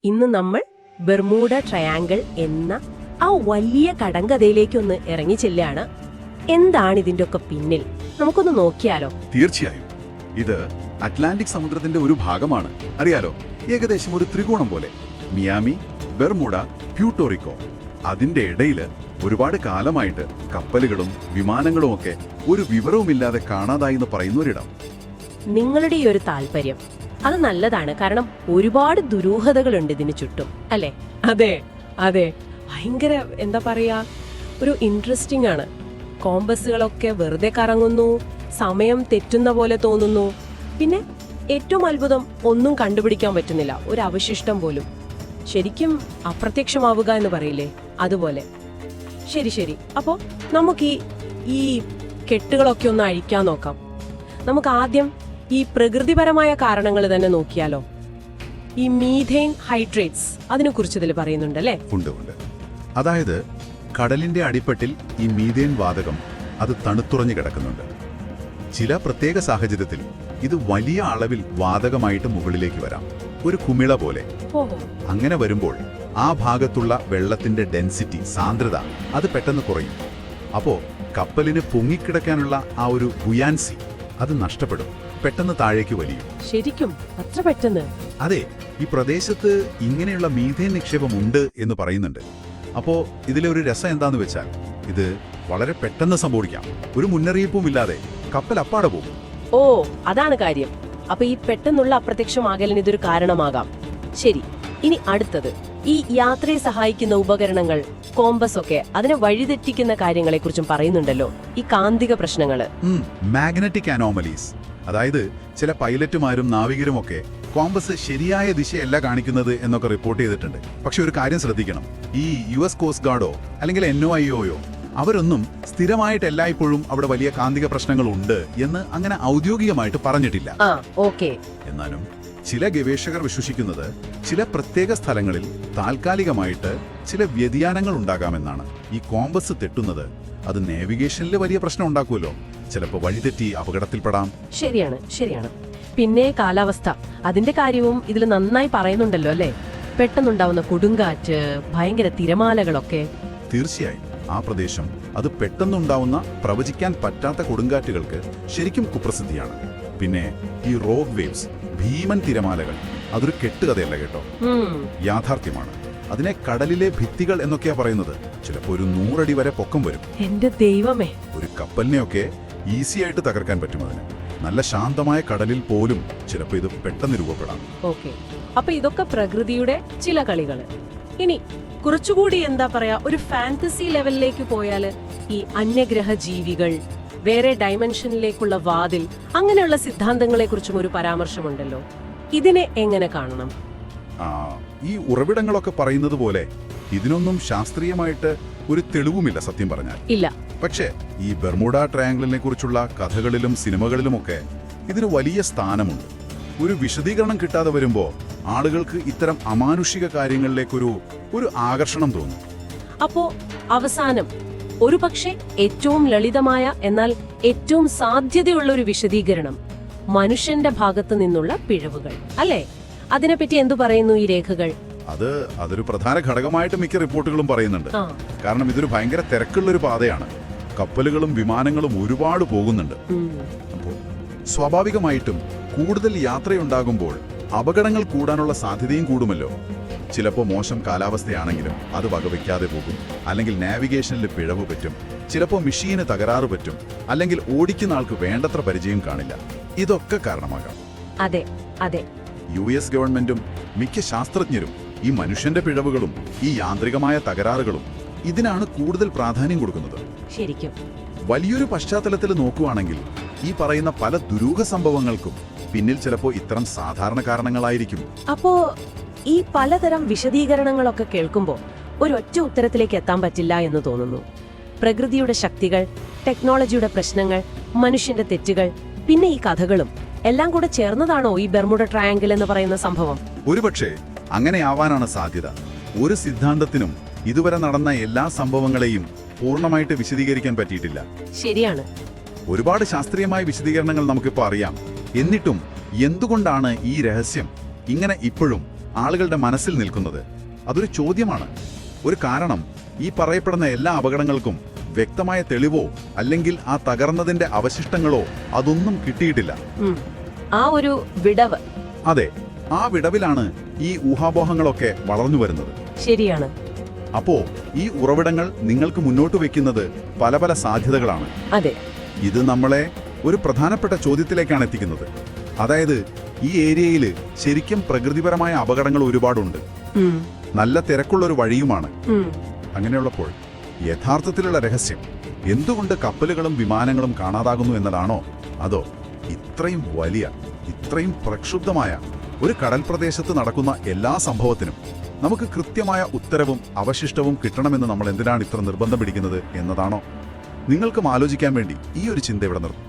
ഇന്ന് നമ്മൾ Bermuda triangle എന്ന ആ വലിയ കടങ്കഥയിലേക്കൊന്ന് ഇറങ്ങി ചെല്ലുകയാണ്. എന്താണ് ഇതിന്റെ ഒക്കെ പിന്നിൽ? നമുക്കൊന്ന് നോക്കിയാലോ? തീർച്ചയായും. ഇത് അറ്റ്ലാന്റിക് സമുദ്രത്തിന്റെ ഒരു ഭാഗമാണ്. അറിയാലോ, ഏകദേശം ഒരു ത്രികോണം പോലെ. Miami, Bermuda, Puerto Rico. അതിന്റെ ഇടയിൽ ഒരുപാട് കാലമായിട്ട് കപ്പലുകളും വിമാനങ്ങളും ഒക്കെ ഒരു വിവരവുമില്ലാതെ കാണാതായി എന്ന് പറയുന്ന ഒരിടം. നിങ്ങളുടെ ഈ ഒരു താല്പര്യം അത് നല്ലതാണ്. കാരണം ഒരുപാട് ദുരൂഹതകളുണ്ട് ഇതിന് ചുറ്റും, അല്ലേ? അതെ അതെ, ഭയങ്കര എന്താ പറയാ, ഒരു ഇൻട്രസ്റ്റിംഗ് ആണ്. കോമ്പസുകളൊക്കെ വെറുതെ കറങ്ങുന്നു, സമയം തെറ്റുന്ന പോലെ തോന്നുന്നു. പിന്നെ ഏറ്റവും അത്ഭുതം, ഒന്നും കണ്ടുപിടിക്കാൻ പറ്റുന്നില്ല, ഒരു അവശിഷ്ടം പോലും. ശരിക്കും അപ്രത്യക്ഷമാവുക എന്ന് പറയില്ലേ, അതുപോലെ. ശരി, അപ്പോ നമുക്ക് ഈ കെട്ടുകളൊക്കെ ഒന്ന് അഴിക്കാൻ നോക്കാം. നമുക്ക് ആദ്യം ഈ പ്രകൃതിപരമായ കാരണങ്ങൾ തന്നെ നോക്കിയാലോ? ഈ മീഥേൻ ഹൈഡ്രേറ്റ്സ്, അതിനെ കുറിച്ച് ഇതിൽ പറയുന്നുണ്ടല്ലേ? ഉണ്ട്. അതായത് കടലിന്റെ അടിത്തട്ടിൽ ഈ മീഥേൻ വാതകം അത് തണുത്തുറഞ്ഞു കിടക്കുന്നുണ്ട്. ചില പ്രത്യേക സാഹചര്യത്തിൽ ഇത് വലിയ അളവിൽ വാതകമായിട്ട് മുകളിലേക്ക് വരാം, ഒരു കുമിള പോലെ. അങ്ങനെ വരുമ്പോൾ ആ ഭാഗത്തുള്ള വെള്ളത്തിന്റെ ഡെൻസിറ്റി, സാന്ദ്രത, അത് പെട്ടെന്ന് കുറയും. അപ്പോ കപ്പലിന് പൊങ്ങിക്കിടക്കാനുള്ള ആ ഒരു ബുയാൻസി അത് നഷ്ടപ്പെടും, പെട്ടെന്ന് താഴേക്ക് വലിയും. ശരിക്കും അത്ര പെട്ടെന്ന്? അതെ, ഈ പ്രദേശത്ത് ഇങ്ങനെയുള്ള മീഥേൻ നിക്ഷേപം ഉണ്ട് എന്ന് പറയുന്നുണ്ട്. അപ്പോ ഇതിലെ ഒരു രസം എന്താന്ന് വെച്ചാൽ, ഇത് വളരെ പെട്ടെന്ന് സംഭവിക്കാം. ഒരു മുന്നറിയിപ്പും ഇല്ലാതെ കപ്പൽ അപ്പാടെ പോകും. ഓ, അതാണ് കാര്യം. അപ്പൊ ഈ പെട്ടെന്നുള്ള അപ്രത്യക്ഷമാകലിന് ഇതൊരു കാരണമാകാം. ശരി, ഇനി അടുത്തത്, ഈ യാത്രയെ സഹായിക്കുന്ന ഉപകരണങ്ങൾ, കോമ്പസ് ഒക്കെ, അതിനെ വഴിതെറ്റിക്കുന്ന കാര്യങ്ങളെ കുറിച്ചും പറയുന്നുണ്ടല്ലോ. ഈ കാന്തിക പ്രശ്നങ്ങള്, മാഗ്നറ്റിക് അനോമലീസ്. അതായത് ചില പൈലറ്റുമാരും നാവികരുമൊക്കെ കോമ്പസ് ശരിയായ ദിശയല്ല കാണിക്കുന്നത് എന്നൊക്കെ റിപ്പോർട്ട് ചെയ്തിട്ടുണ്ട്. പക്ഷെ ഒരു കാര്യം ശ്രദ്ധിക്കണം, ഈ US കോസ്റ്റ് ഗാർഡോ അല്ലെങ്കിൽ NOIOയോ അവരൊന്നും സ്ഥിരമായിട്ട് എല്ലായ്പ്പോഴും അവിടെ വലിയ കാന്തിക പ്രശ്നങ്ങൾ ഉണ്ട് എന്ന് അങ്ങനെ ഔദ്യോഗികമായിട്ട് പറഞ്ഞിട്ടില്ല. എന്നാലും ചില ഗവേഷകർ വിശ്വസിക്കുന്നത് ചില പ്രത്യേക സ്ഥലങ്ങളിൽ താൽക്കാലികമായിട്ട് ചില വ്യതിയാനങ്ങൾ ഉണ്ടാകാമെന്നാണ്. ഈ കോമ്പസ് തെറ്റുന്നത് അത് നാവിഗേഷനിൽ വലിയ പ്രശ്നം ഉണ്ടാക്കുമല്ലോ, ചിലപ്പോൾ വഴിതെറ്റി അപകടത്തിൽപ്പെടാം. ശരിയാണ്. പിന്നെ കാലാവസ്ഥ, അതിന്റെ കാര്യവും ഇതിൽ നന്നായി പറയുന്നുണ്ടല്ലോ, അല്ലേ? പെട്ടെന്നുണ്ടാവുന്ന കൊടുങ്കാറ്റ്, ഭയങ്കര തിരമാലകളൊക്കെ. തീർച്ചയായും ആ പ്രദേശം അത് പെട്ടെന്നുണ്ടാവുന്ന പ്രവചിക്കാൻ പറ്റാത്ത കൊടുങ്കാറ്റുകൾക്ക് ശരിക്കും കുപ്രസിദ്ധിയാണ്. പിന്നെ ഈ റോക്ക് വേവ്സ്, ഭീമൻ തിരമാലകൾ, അതൊരു കെട്ടുകഥയല്ല കേട്ടോ, യാഥാർത്ഥ്യമാണ്. അതിനെ കടലിലെ ഭിത്തികൾ എന്നൊക്കെയാ പറയുന്നത്. ചിലപ്പോ ഒരു 100 അടി വരെ പൊക്കം വരും. എന്റെ ദൈവമേ, ഒരു കപ്പലിനെയൊക്കെ ഈസി ആയിട്ട് തകർക്കാൻ പറ്റും. അതിന് നല്ല ശാന്തമായ കടലിൽ പോലും ചിലപ്പോ ഇത് പെട്ടെന്ന് രൂപപ്പെടാം. അപ്പൊ ഇതൊക്കെ പ്രകൃതിയുടെ ചില കളികള്. ഇനി കുറച്ചുകൂടി എന്താ പറയാ, ഒരു ഫാന്റസി ലെവലിലേക്ക് പോയാല് ഈ അന്യഗ്രഹ ജീവികൾ, വേറെ ഡയമെൻഷനിലേക്കുള്ള വാതിൽ, അങ്ങനെയുള്ള സിദ്ധാന്തങ്ങളെ കുറിച്ചും ഒരു പരാമർശമുണ്ടല്ലോ. ഇതിനെ എങ്ങനെ കാണണം? ഈ ഉറവിടങ്ങളൊക്കെ പറയുന്നത് പോലെ ഇതിനൊന്നും ശാസ്ത്രീയമായിട്ട് ഒരു തെളിവുമില്ല, സത്യം പറഞ്ഞാൽ. ഇല്ല. പക്ഷേ ഈ ബെർമുഡ ട്രയാങ്കിളിനെ കുറിച്ചുള്ള കഥകളിലും സിനിമകളിലുമൊക്കെ ഇതിന് വലിയ സ്ഥാനമുണ്ട്. ഒരു വിശദീകരണം കിട്ടാതെ വരുമ്പോ ആളുകൾക്ക് ഇത്തരം അമാനുഷിക കാര്യങ്ങളിലേക്കൊരു ആകർഷണം തോന്നും. അപ്പോ അവസാനം ഒരു പക്ഷേ ഏറ്റവും ലളിതമായ എന്നാൽ ഏറ്റവും സാധ്യതയുള്ള ഒരു വിശദീകരണം, മനുഷ്യന്റെ ഭാഗത്തു നിന്നുള്ള പിഴവുകൾ, അല്ലേ? അതിനെപ്പറ്റി എന്തു പറയുന്നു ഈ രേഖകൾ? അതൊരു പ്രധാന ഘടകമായിട്ട് മിക്ക റിപ്പോർട്ടുകളും പറയുന്നുണ്ട്. കാരണം ഇതൊരു ഭയങ്കര തിരക്കുള്ളൊരു പാതയാണ്, കപ്പലുകളും വിമാനങ്ങളും ഒരുപാട് പോകുന്നുണ്ട്. അപ്പോൾ സ്വാഭാവികമായിട്ടും കൂടുതൽ യാത്രയുണ്ടാകുമ്പോൾ അപകടങ്ങൾ കൂടാനുള്ള സാധ്യതയും കൂടുമല്ലോ. ചിലപ്പോൾ മോശം കാലാവസ്ഥയാണെങ്കിലും അത് വകവയ്ക്കാതെ പോകും, അല്ലെങ്കിൽ നാവിഗേഷനിൽ പിഴവ് പറ്റും, ചിലപ്പോൾ മെഷീന് തകരാറ് പറ്റും, അല്ലെങ്കിൽ ഓടിക്കുന്ന ആൾക്ക് വേണ്ടത്ര പരിചയം കാണില്ല. ഇതൊക്കെ കാരണമാകാം. അതെ. US ഗവൺമെന്റും മിക്ക ശാസ്ത്രജ്ഞരും ഈ മനുഷ്യന്റെ പിഴവുകളും ഈ യാന്ത്രികമായ തകരാറുകളും ഇതിനാണ് കൂടുതൽ പ്രാധാന്യം കൊടുക്കുന്നത്. ശരിക്കും വലിയൊരു പശ്ചാത്തലത്തിൽ നോക്കുവാണെങ്കിൽ ഈ പറയുന്ന പല ദുരൂഹ സംഭവങ്ങൾക്കും പിന്നിൽ ചിലപ്പോ ഇത്തരം സാധാരണ കാരണങ്ങളായിരിക്കും. അപ്പോ ഈ പലതരം വിശദീകരണങ്ങളൊക്കെ കേൾക്കുമ്പോ ഒരൊറ്റ ഉത്തരത്തിലേക്ക് എത്താൻ പറ്റില്ല എന്ന് തോന്നുന്നു. പ്രകൃതിയുടെ ശക്തികൾ, ടെക്നോളജിയുടെ പ്രശ്നങ്ങൾ, മനുഷ്യന്റെ തെറ്റുകൾ, പിന്നെ ഈ കഥകളും എല്ലാം കൂടെ ചേർന്നതാണോ ഈ ബെർമുഡ ട്രയാങ്കിൾ എന്ന് പറയുന്ന സംഭവം? ഒരുപക്ഷെ അങ്ങനെയാവാനാണ് സാധ്യത. ഒരു സിദ്ധാന്തത്തിനും ഇതുവരെ നടന്ന എല്ലാ സംഭവങ്ങളെയും പൂർണ്ണമായിട്ട് വിശദീകരിക്കാൻ പറ്റിയിട്ടില്ല. ശരിയാണ്. ഒരുപാട് ശാസ്ത്രീയമായ വിശദീകരണങ്ങൾ നമുക്കിപ്പോൾ അറിയാം. എന്നിട്ടും എന്തുകൊണ്ടാണ് ഈ രഹസ്യം ഇങ്ങനെ ഇപ്പോഴും ആളുകളുടെ മനസ്സിൽ നിൽക്കുന്നത്? അതൊരു ചോദ്യമാണ്. ഒരു കാരണം, ഈ പറയപ്പെടുന്ന എല്ലാ അപകടങ്ങൾക്കും വ്യക്തമായ തെളിവോ അല്ലെങ്കിൽ ആ തകർന്നതിന്റെ അവശിഷ്ടങ്ങളോ അതൊന്നും കിട്ടിയിട്ടില്ല. ആ ഒരു വിടവ്. അതെ, ആ വിടവിലാണ് ഈ ഊഹാപോഹങ്ങളൊക്കെ വളർന്നു വരുന്നത്. ശരിയാണ്. അപ്പോ ഈ ഉറവിടങ്ങൾ നിങ്ങൾക്ക് മുന്നോട്ട് വെക്കുന്നത് പല പല സാധ്യതകളാണ്. അതെ, ഇത് നമ്മളെ ഒരു പ്രധാനപ്പെട്ട ചോദ്യത്തിലേക്കാണ് എത്തിക്കുന്നത്. അതായത്, ഈ ഏരിയയിൽ ശരിക്കും പ്രകൃതിപരമായ അപകടങ്ങൾ ഒരുപാടുണ്ട്. നല്ല തിരക്കുള്ളൊരു വഴിയുമാണ്. അങ്ങനെയുള്ളപ്പോൾ യഥാർത്ഥത്തിലുള്ള രഹസ്യം എന്തുകൊണ്ട് കപ്പലുകളും വിമാനങ്ങളും കാണാതാകുന്നു എന്നതാണോ, അതോ ഇത്രയും വലിയ, ഇത്രയും പ്രക്ഷുബ്ധമായ ഒരു കടൽ പ്രദേശത്ത് നടക്കുന്ന എല്ലാ സംഭവത്തിനും നമുക്ക് കൃത്യമായ ഉത്തരവും അവശിഷ്ടവും കിട്ടണമെന്ന് നമ്മൾ എന്തിനാണ് ഇത്ര നിർബന്ധം പിടിക്കുന്നത് എന്നതാണോ? നിങ്ങൾക്കും ആലോചിക്കാൻ വേണ്ടി ഈ ഒരു ചിന്ത ഇവിടെ നിർത്തും.